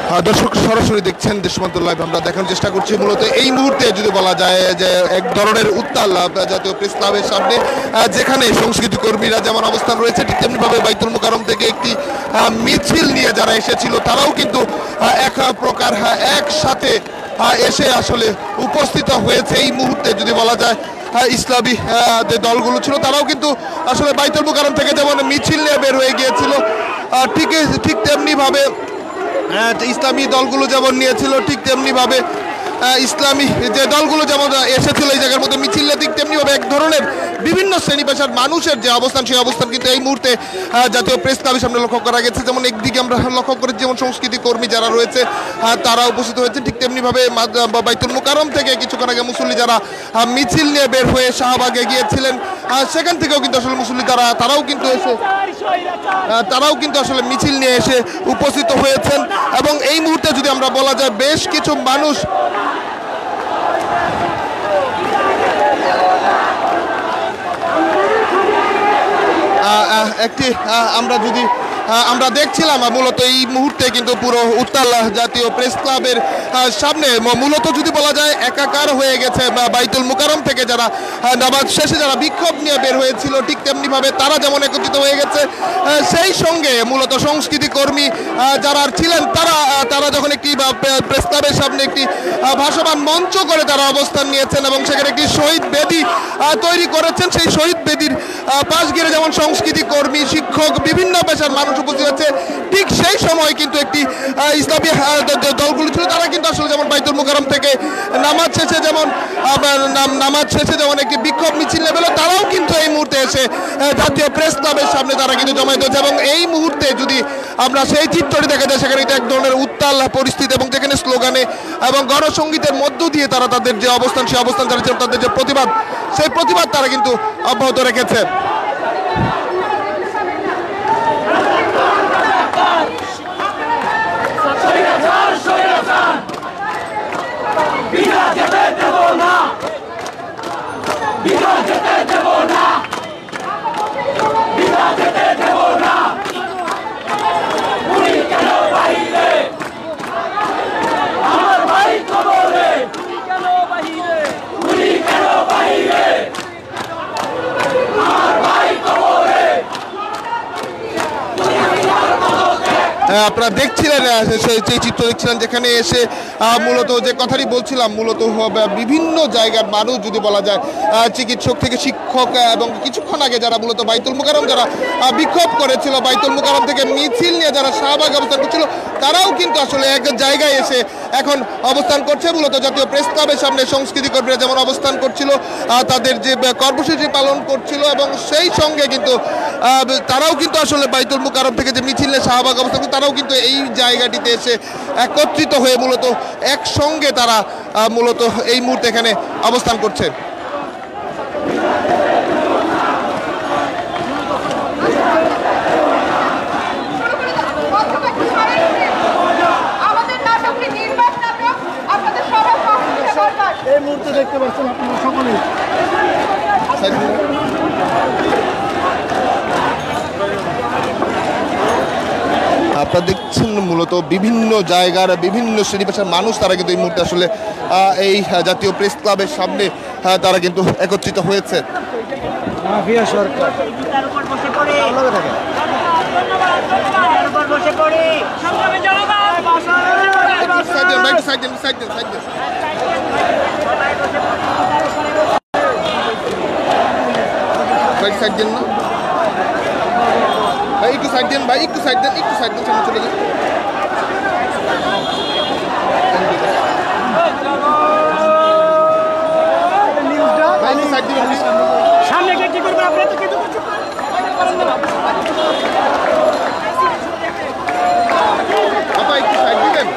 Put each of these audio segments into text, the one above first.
দর্শক সরাসরি দেখছেন দেশমন্ত্র লাইভ। আমরা দেখানোর চেষ্টা করছি মূলত এই মুহূর্তে যদি বলা যায় যে এক ধরনের উত্তাল জাতীয় প্রেস ক্লাবের সামনে, যেখানে সংস্কৃতি কর্মীরা যেমন অবস্থান রয়েছে ঠিক তেমনিভাবে বাইতুল মুকাররম থেকে একটি মিছিল নিয়ে যারা এসেছিল তারাও কিন্তু এক প্রকার একসাথে এসে আসলে উপস্থিত হয়েছে। এই মুহূর্তে যদি বলা যায় ইসলামী যে দলগুলো ছিল তারাও কিন্তু আসলে বাইতুল মুকাররম থেকে যেমন মিছিল নিয়ে বের হয়ে গিয়েছিল, ঠিক তেমনিভাবে ইসলামী দলগুলো যেমন নিয়েছিল ঠিক তেমনিভাবে ইসলামী যে দলগুলো যেমন এসেছিল এই জায়গার মধ্যে মিছিল ঠিক তেমনিভাবে এক ধরনের বিভিন্ন শ্রেণী পেশার মানুষের যে অবস্থান সেই অবস্থান কিন্তু এই মুহূর্তে জাতীয় প্রেস ক্লাবের সামনে লক্ষ্য করা গেছে। যেমন একদিকে আমরা লক্ষ্য করেছি যেমন সংস্কৃতি কর্মী যারা রয়েছে তারা উপস্থিত হয়েছে, ঠিক তেমনিভাবে বাইতুল মুকাররম থেকে কিছুক্ষণ আগে মুসল্লি যারা মিছিল নিয়ে বের হয়ে শাহবাগে গিয়েছিলেন সেখান থেকেও কিন্তু আসলে মুসল্লি তারাও কিন্তু আসলে মিছিল নিয়ে এসে উপস্থিত হয়েছেন। এবং এই মুহূর্তে যদি আমরা বলা যায় বেশ কিছু মানুষ আমরা দেখছিলাম মূলত এই মুহূর্তে কিন্তু পুরো উত্তাল জাতীয় প্রেস ক্লাবের সামনে মূলত যদি বলা যায় একাকার হয়ে গেছে বাইতুল মুকাররম থেকে যারা নামাজ শেষে যারা বিক্ষোভ নিয়ে বের হয়েছিল ঠিক তেমনিভাবে তারা যেমন একত্রিত হয়ে গেছে, সেই সঙ্গে মূলত সংস্কৃতি কর্মী যারা ছিলেন তারা যখন একটি প্রেস ক্লাবের সামনে একটি ভাসমান মঞ্চ করে তারা অবস্থান নিয়েছেন এবং সেখানে একটি শহীদ বেদি তৈরি করেছেন। সেই শহীদ বেদির পাশ ঘিরে যেমন সংস্কৃতি কর্মী, শিক্ষক, বিভিন্ন পেশার মানুষ উপস্থিত আছে, ঠিক সেই সময় কিন্তু একটি ইসলামী দলগুলো ছিল তারা কিন্তু আসলে যেমন বাইতুল মুকাররম থেকে নামাজ শেষে যেমন একটি বিক্ষোভ মিছিল নেবেল তারাও কিন্তু এই মুহূর্তে এসে জাতীয় প্রেস ক্লাবের সামনে তারা কিন্তু জমায়েত হয়েছে। এবং এই মুহূর্তে যদি আমরা সেই চিত্রটি দেখা যায় সেখানে এক ধরনের উত্তাল পরিস্থিতি এবং যেখানে স্লোগানে এবং গণসঙ্গীতের মধ্য দিয়ে তারা তাদের যে অবস্থান সেই অবস্থান চালিয়েছে, তাদের যে প্রতিবাদ সেই প্রতিবাদ তারা কিন্তু অব্যাহত রেখেছে। আপনারা দেখছিলেন সেই চিত্র দেখছিলেন যেখানে এসে মূলত যে কথাটি বলছিলাম মূলত বিভিন্ন জায়গার মানুষ যদি বলা যায় চিকিৎসক থেকে শিক্ষক এবং কিছুক্ষণ আগে যারা মূলত বাইতুল মুকাররম যারা বিক্ষোভ করেছিল বাইতুল মুকাররম থেকে মিছিল নিয়ে যারা শাহবাগ অবস্থান করছিল তারাও কিন্তু আসলে এক জায়গায় এসে এখন অবস্থান করছে। মূলত জাতীয় প্রেস ক্লাবের সামনে সংস্কৃতি কর্মীরা যেমন অবস্থান করছিল তাদের যে কর্মসূচি পালন করছিল এবং সেই সঙ্গে কিন্তু তারাও কিন্তু আসলে বাইতুল মুকাররম থেকে যে মিছিল নিয়ে শাহবাগ অবস্থান তারাও কিন্তু এই জায়গাটিতে এসে একত্রিত হয়ে মূলত একসঙ্গে তারা মূলত এই মুহূর্তে এখানে অবস্থান করছে। এই মুহূর্তে দেখতে পাচ্ছেন আপনারা সকলেই আপনারা দেখছেন মূলত বিভিন্ন জায়গার বিভিন্ন শ্রেণী পেশার মানুষ তারা কিন্তু এই মুহূর্তে আসলে এই জাতীয় প্রেস ক্লাবের সামনে তারা কিন্তু একত্রিত হয়েছে। একটু সাইড দেন ভাই, একটু সাইড দেন সামনে চলে যান। সামনে কি করবেন আপনারা তো কিছু করতে পারেন না আপা, একটু সাইড দিবেন।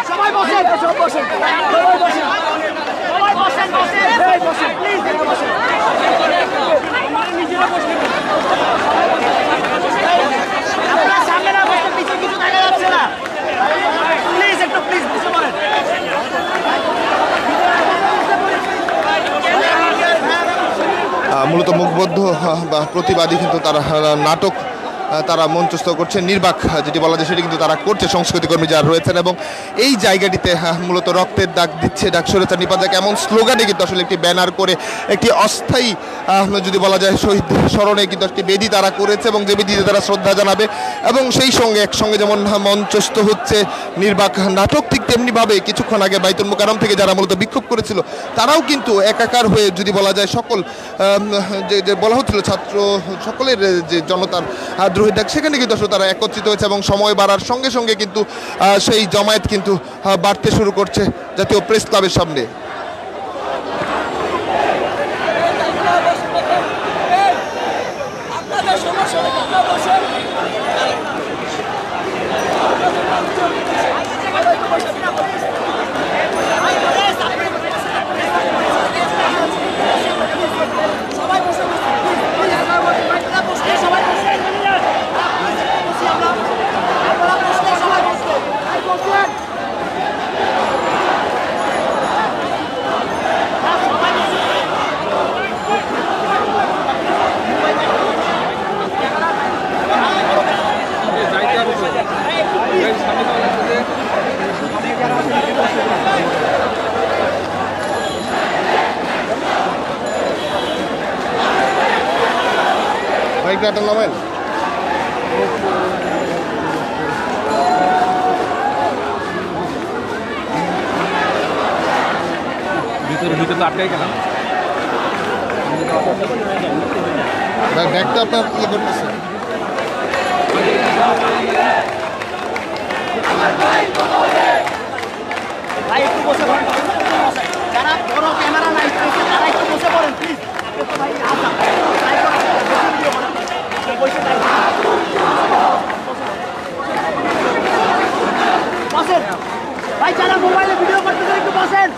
সবাই বসেন মূলত মুখবদ্ধ বা প্রতিবাদী কিন্তু তারা নাটক তারা মঞ্চস্থ করছে, নির্বাক যেটি বলা যায় সেটি কিন্তু তারা করছে সংস্কৃতি কর্মী যারা রয়েছেন। এবং এই জায়গাটিতে মূলত রক্তের দাগ দিচ্ছে, ডাক স্বৈরাচার নিপাত যাক এমন স্লোগানে কিন্তু আসলে একটি ব্যানার করে একটি অস্থায়ী যদি বলা যায় শহীদ স্মরণে কিন্তু একটি বেদি তারা করেছে এবং যে বেদিতে তারা শ্রদ্ধা জানাবে এবং সেই সঙ্গে একসঙ্গে যেমন মঞ্চস্থ হচ্ছে নির্বাক নাটক, ঠিক তেমনিভাবে কিছুক্ষণ আগে বাইতুল মোকাররম থেকে যারা মূলত বিক্ষোভ করেছিল তারাও কিন্তু একাকার হয়ে যদি বলা যায় সকল যে বলা হচ্ছিল ছাত্র সকলের যে জনতার দ্রোহী ডাক সেখানে কিন্তু আসলে তারা একত্রিত হয়েছে এবং সময় বাড়ার সঙ্গে সঙ্গে কিন্তু সেই জমায়েত কিন্তু বাড়তে শুরু করছে জাতীয় প্রেস ক্লাবের সামনে। নামেন ভিতরে আটকাই গেলাম, ব্যাগটা আপনার ইয়ে করতেছে। ভাই একটু বসে পড়েন, যারা বড় ক্যামেরা নাই তারা একটু বসে পড়েন প্লিজ। ভাই বসেন, ভাই যারা মোবাইলে ভিডিও করতেছেন একটু বসেন,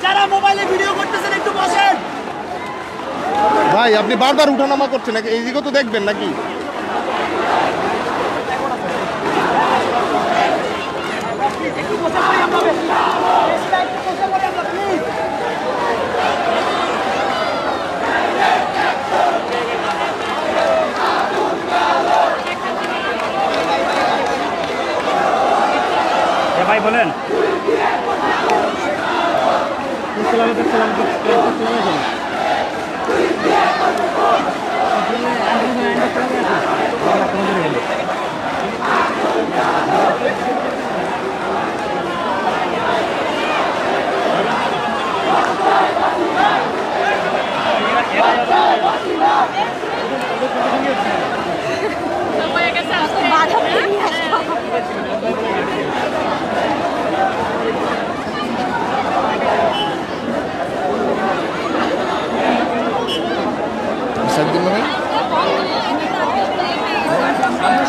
যারা মোবাইলে ভিডিও করতেছেন একটু বসেন। ভাই আপনি বারবার উঠানামা করছেন নাকি? এইদিকেও তো দেখবেন নাকি? একটু বসে পড়ি আমরা, একটু বসে পড়ি আমরা প্লিজ। ভাই বলেন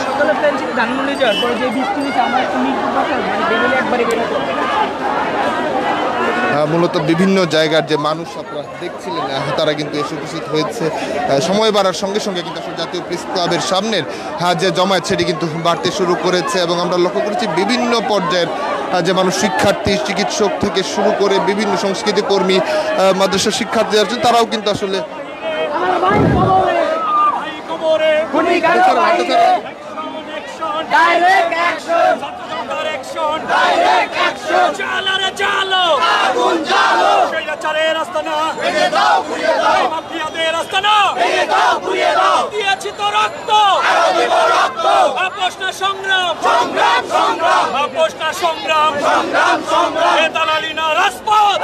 সকালে প্ল্যান ছিল ধানমন্ডি যাওয়ার পরে যে বৃষ্টি হয়েছে আমার একটু একবারে বেরোতো। মূলত বিভিন্ন জায়গার যে মানুষ আপনারা দেখছিলেন তারা কিন্তু এসে উপস্থিত হয়েছে। সময় বাড়ার সঙ্গে সঙ্গে কিন্তু আসলে জাতীয় প্রেস ক্লাবের সামনের যে জমায়েত সেটি কিন্তু বাড়তে শুরু করেছে এবং আমরা লক্ষ্য করেছি বিভিন্ন পর্যায়ের যে মানুষ, শিক্ষার্থী, চিকিৎসক থেকে শুরু করে বিভিন্ন সংস্কৃতি কর্মী, মাদ্রাসা শিক্ষার্থী আছেন তারাও কিন্তু আসলে direct action, action, direct action, চালারে চালো, আগুন জ্বালো, স্বৈরাচারের আস্তানা ভেঙে দাও, ঘুরিয়ে দাও, মাফিয়াদের আস্তানা ভেঙে দাও, ঘুরিয়ে দাও, দিয়েছি তো রক্ত, আরো দিব রক্ত, আপোষ না সংগ্রাম, সংগ্রাম সংগ্রাম, আপোষ না সংগ্রাম, সংগ্রাম সংগ্রাম, দালালি না রাজপথ,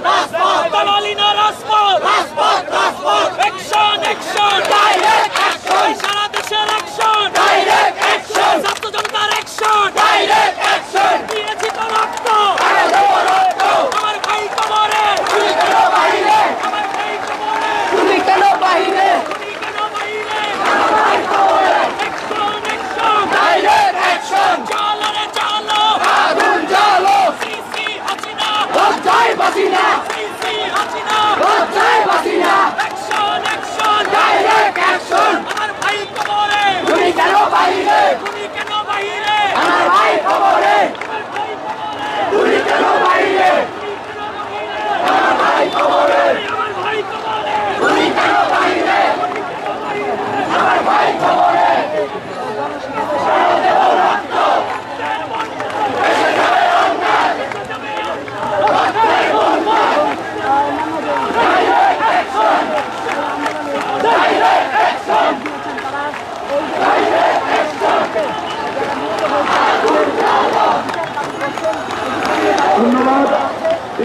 রাজপথ, দালালি না রাজপথ, রাজপথ, রাজপথ, অ্যাকশন, অ্যাকশন, ডাইরেক্ট অ্যাকশন, সারা দেশের অ্যাকশন, ডাইরেক্ট অ্যাকশন, ছাত্র জনতার অ্যাকশন, ডাইরেক্ট অ্যাকশন, দিয়েছি তো রক্ত, আরো দেব রক্ত, আমার ভাই কবরে, তুমি কেন বাহিরে, আমার ভাই কবরে, তুমি কেন বাহিরে, তুমি কেন বাহিরে, আমার ভাই কবরে, অ্যাকশন, অ্যাকশন, ডাইরেক্ট অ্যাকশন, চালো রে চালো, আগুন জ্বালো, সিসি হাসিনা, লজ্জায় বাসিনা, সিসি হাসিনা, লজ্জায় বাসিনা।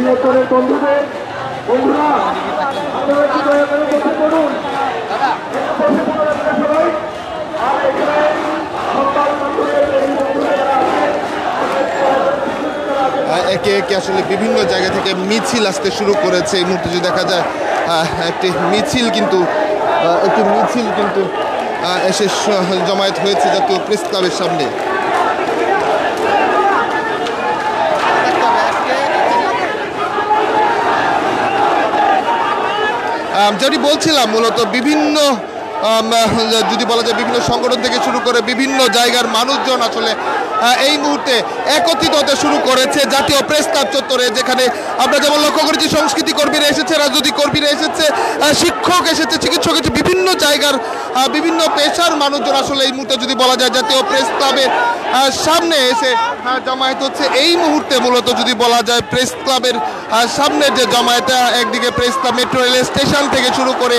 বৃহত্তরের বন্ধুদের বন্ধুরা আপনারা কি দয়া করে বসে পড়ুন বসে পড়ুন আপনারা সবাই আর এখানে সন্তান বন্ধুদের এই বন্ধুরা যারা আছেন একে একে আসলে বিভিন্ন জায়গা থেকে মিছিল আসতে শুরু করেছে। এই মুহূর্তে যদি দেখা যায় একটি মিছিল কিন্তু এসে জমায়েত হয়েছে জাতীয় প্রেস ক্লাবের সামনে। যেটি বলছিলাম মূলত বিভিন্ন যদি বলা যায় বিভিন্ন সংগঠন থেকে শুরু করে বিভিন্ন জায়গার মানুষজন আসলে এই মুহূর্তে একত্রিত হতে শুরু করেছে জাতীয় প্রেস ক্লাব চত্বরে, যেখানে আমরা যেমন লক্ষ্য করেছি সংস্কৃতি কর্মীরা এসেছে, রাজনৈতিক কর্মীরা এসেছে, শিক্ষক এসেছে, চিকিৎসক এসেছে, বিভিন্ন জায়গার বিভিন্ন পেশার মানুষজন আসলে এই মুহূর্তে যদি বলা যায় জাতীয় প্রেস ক্লাবের সামনে এসে জমায়েত হচ্ছে। এই মুহূর্তে মূলত যদি বলা যায় প্রেস ক্লাবের সামনের যে জমায়েত, একদিকে press club metro rail station থেকে শুরু করে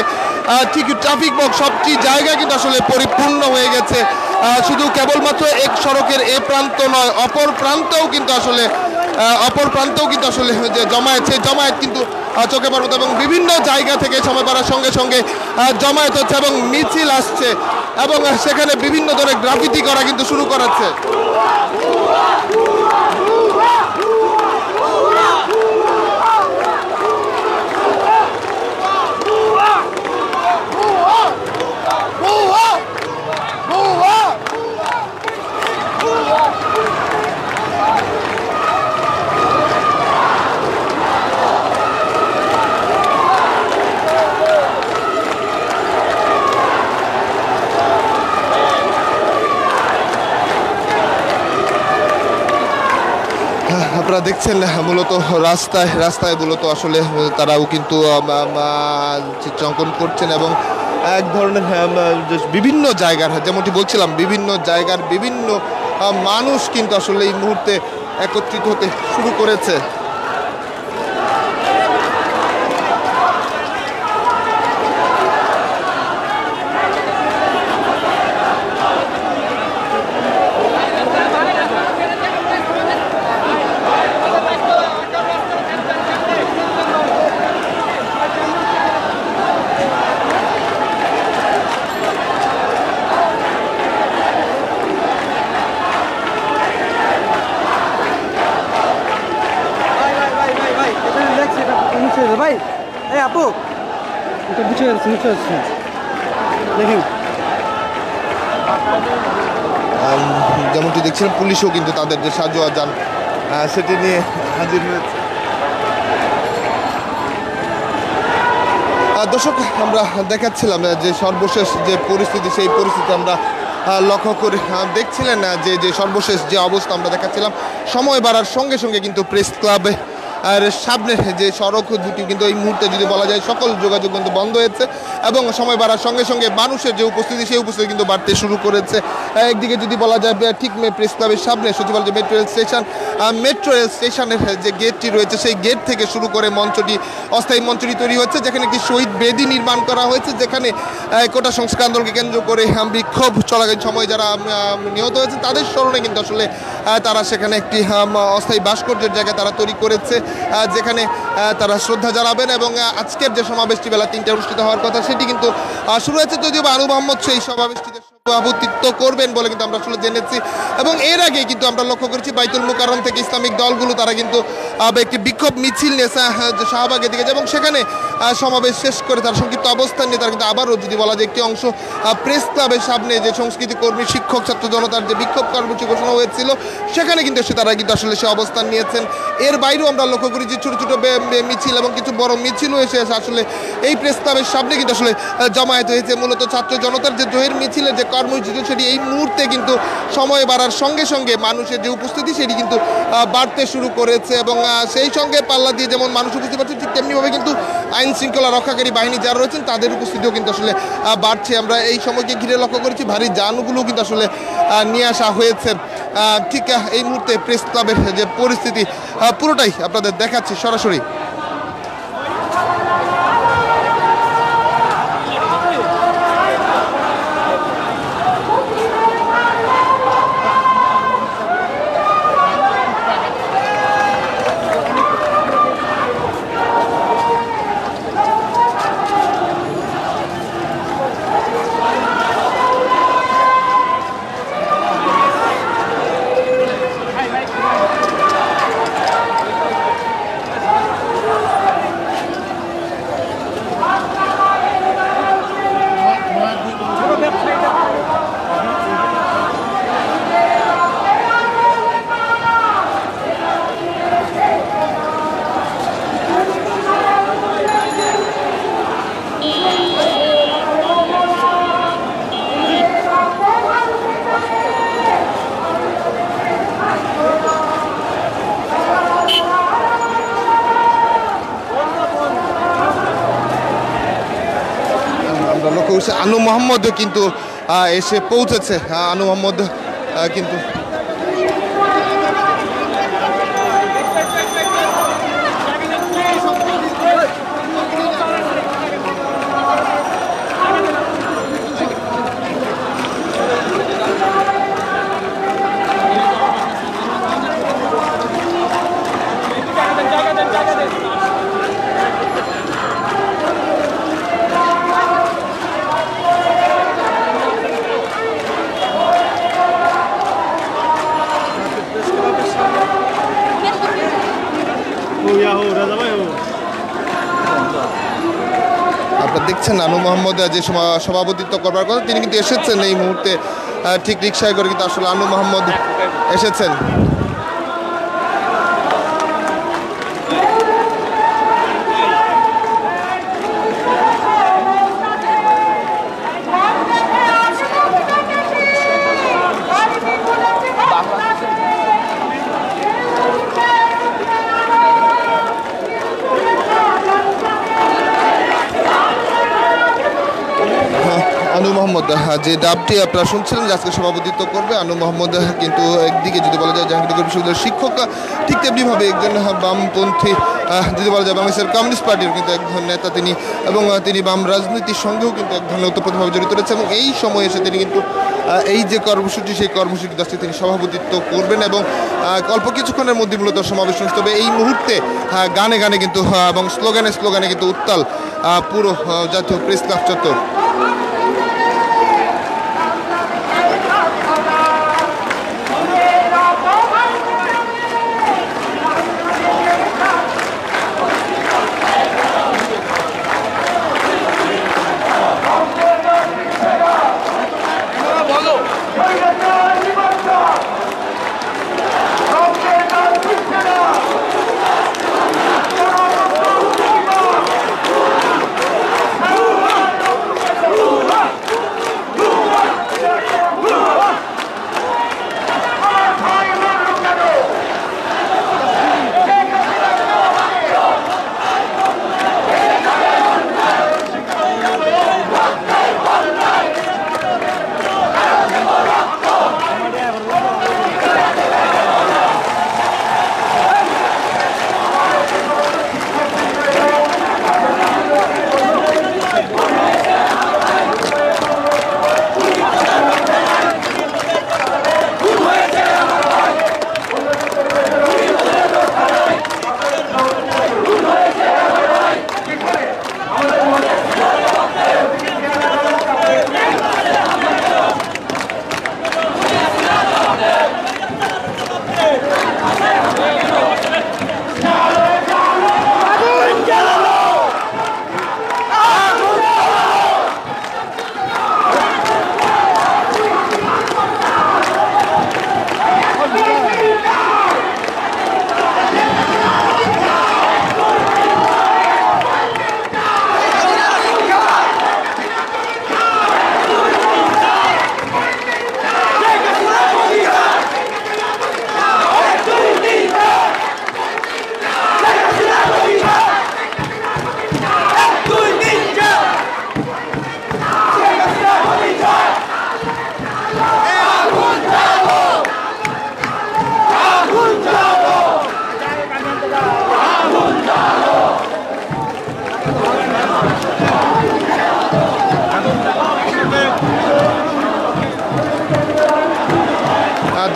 ঠিক ট্রাফিক বক্স সবটি জায়গা কিন্তু আসলে পরিপূর্ণ হয়ে গেছে। শুধু কেবলমাত্র এক সড়কের এ প্রান্ত নয়, অপর প্রান্তেও কিন্তু আসলে যে জমায়েত, সেই জমায়েত কিন্তু চোখে পড়বে এবং বিভিন্ন জায়গা থেকে সময় বাড়ার সঙ্গে সঙ্গে জমায়েত হচ্ছে এবং মিছিল আসছে এবং সেখানে বিভিন্ন ধরনের গ্রাফিতি করা কিন্তু শুরু করাচ্ছে। আপনারা দেখছেন মূলত রাস্তায় মূলত আসলে তারাও কিন্তু চিত্রাঙ্কন করছেন এবং এক ধরনের বিভিন্ন জায়গার, যেমনটি বলছিলাম, বিভিন্ন জায়গার বিভিন্ন মানুষ কিন্তু আসলে এই মুহূর্তে একত্রিত হতে শুরু করেছে। ভাই এই আপু এটা বুঝে যাচ্ছে দেখেন, যেমনটি দেখছেন পুলিশও কিন্তু তাদের যে সাজোয়া যান সেটি নিয়ে হাজির হয়েছে। দর্শক, আমরা দেখাচ্ছিলাম যে সর্বশেষ যে পরিস্থিতি, সেই পরিস্থিতি আমরা লক্ষ্য করে দেখছিলেন যে সর্বশেষ যে অবস্থা আমরা দেখাচ্ছিলাম। সময় বাড়ার সঙ্গে সঙ্গে কিন্তু প্রেস ক্লাবে আর সামনের যে সড়ক দুটি কিন্তু এই মুহূর্তে যদি বলা যায় সকল যোগাযোগ কিন্তু বন্ধ হয়েছে এবং সময় বাড়ার সঙ্গে সঙ্গে মানুষের যে উপস্থিতি, সেই উপস্থিতি কিন্তু বাড়তে শুরু করেছে। একদিকে যদি বলা যায় ঠিক প্রেস ক্লাবের সামনে সচিবালয় যে মেট্রো রেল স্টেশনের যে গেটটি রয়েছে, সেই গেট থেকে শুরু করে অস্থায়ী মঞ্চটি তৈরি হচ্ছে, যেখানে একটি শহীদ বেদি নির্মাণ করা হয়েছে, যেখানে কোটা সংস্কার আন্দোলনকে কেন্দ্র করে বিক্ষোভ চলাকালীন সময় যারা নিহত হয়েছে তাদের স্মরণে কিন্তু আসলে তারা সেখানে একটি অস্থায়ী ভাস্কর্যের জায়গা তারা তৈরি করেছে, যেখানে তারা শ্রদ্ধা জানাবেন। এবং আজকের যে সমাবেশটি বেলা 3টায় অনুষ্ঠিত হওয়ার কথা, সেটি কিন্তু শুরু হয়েছে, যদিও আনু মোহাম্মদ সেই সমাবেশটিতে সভাপতিত্ব করবেন বলে কিন্তু আমরা আসলে জেনেছি। এবং এর আগে কিন্তু আমরা লক্ষ্য করেছি বাইতুল মুকাররম থেকে ইসলামিক দলগুলো তারা কিন্তু একটি বিক্ষোভ মিছিল নিয়ে শাহবাগের দিকে যায় এবং সেখানে সমাবেশ শেষ করে তার সংক্ষিপ্ত অবস্থান নিয়ে তারা কিন্তু আবারও যদি বলা যায় একটি অংশ প্রেস ক্লাবের সামনে যে সংস্কৃতি কর্মী, শিক্ষক, ছাত্র জনতার যে বিক্ষোভ কর্মসূচি ঘোষণা হয়েছিল, সেখানে কিন্তু তারা কিন্তু আসলে সে অবস্থান নিয়েছেন। এর বাইরেও আমরা লক্ষ্য করি যে ছোটো ছোটো মিছিল এবং কিছু বড় মিছিলও এসে আসলে এই প্রেস ক্লাবের সামনে কিন্তু আসলে জমায়েত হয়েছে। মূলত ছাত্র জনতার যে জহির মিছিলের যে কর্মসূচি, সেটি এই মুহূর্তে কিন্তু সময় বাড়ার সঙ্গে সঙ্গে মানুষের যে উপস্থিতি সেটি কিন্তু বাড়তে শুরু করেছে এবং সেই সঙ্গে পাল্লা দিয়ে যেমন মানুষ উপস্থিত পাচ্ছে, ঠিক তেমনিভাবে কিন্তু আইন শৃঙ্খলা রক্ষাকারী বাহিনী যারা রয়েছেন তাদের উপস্থিতিও কিন্তু আসলে বাড়ছে। আমরা এই সময়কে ঘিরে লক্ষ্য করেছি ভারী যানগুলো কিন্তু আসলে নিয়ে আসা হয়েছে। ঠিক এই মুহূর্তে প্রেস ক্লাবের যে পরিস্থিতি পুরোটাই আপনাদের দেখাচ্ছি সরাসরি। আমরা লক্ষ্য করছি আনু মোহাম্মদ কিন্তু এসে পৌঁছেছে। আনু মোহাম্মদ কিন্তু আপনারা দেখছেন আনু মোহাম্মদ যে সভাপতিত্ব করবার কথা তিনি কিন্তু এসেছেন এই মুহূর্তে, ঠিক রিক্সায় করে কিন্তু আসলে আনু মোহাম্মদ এসেছেন। আনু মোহাম্মদ যে ডাবটি আপনারা শুনছিলেন যে আজকে সভাপতিত্ব করবে আনু মোহাম্মদ, কিন্তু একদিকে যদি বলা যায় জাহাঙ্গীরনগর বিশ্ববিদ্যালয়ের শিক্ষক, ঠিক তেমনিভাবে একজন বামপন্থী যদি বলা যায় বাংলাদেশের কমিউনিস্ট পার্টির কিন্তু এক ধরনের নেতা তিনি, এবং তিনি বাম রাজনীতির সঙ্গেও কিন্তু এক ধরনের ওতপ্রোতভাবে জড়িত রয়েছে। এবং এই সময়ে এসে তিনি কিন্তু এই যে কর্মসূচি সেই কর্মসূচিতে আজকে তিনি সভাপতিত্ব করবেন এবং অল্প কিছুক্ষণের মধ্যে মূলত সমাবেশ অনুষ্ঠিত হবে। এই মুহূর্তে গানে গানে কিন্তু এবং স্লোগানে স্লোগানে কিন্তু উত্তাল পুরো জাতীয় প্রেস ক্লাব চত্বর।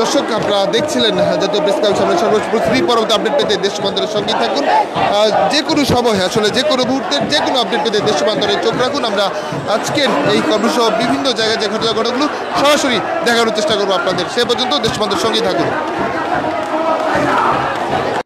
দর্শক আপনারা দেখছিলেন জাতীয় প্রেস ক্লাব সামনে সর্বোচ্চ প্রস্তুতি পরবর্তী আপডেট পেতে দেশবান্ধবের সঙ্গে থাকুন। যে কোনো সময় আসলে যে কোনো মুহূর্তের যে কোনো আপডেট পেতে দেশবান্ধবে চোখ রাখুন। আমরা আজকের এই কর্মসহ বিভিন্ন জায়গায় যে ঘটনাগুলো সরাসরি দেখানোর চেষ্টা করবো আপনাদের। সে পর্যন্ত দেশবান্ধবের সঙ্গেই থাকুন।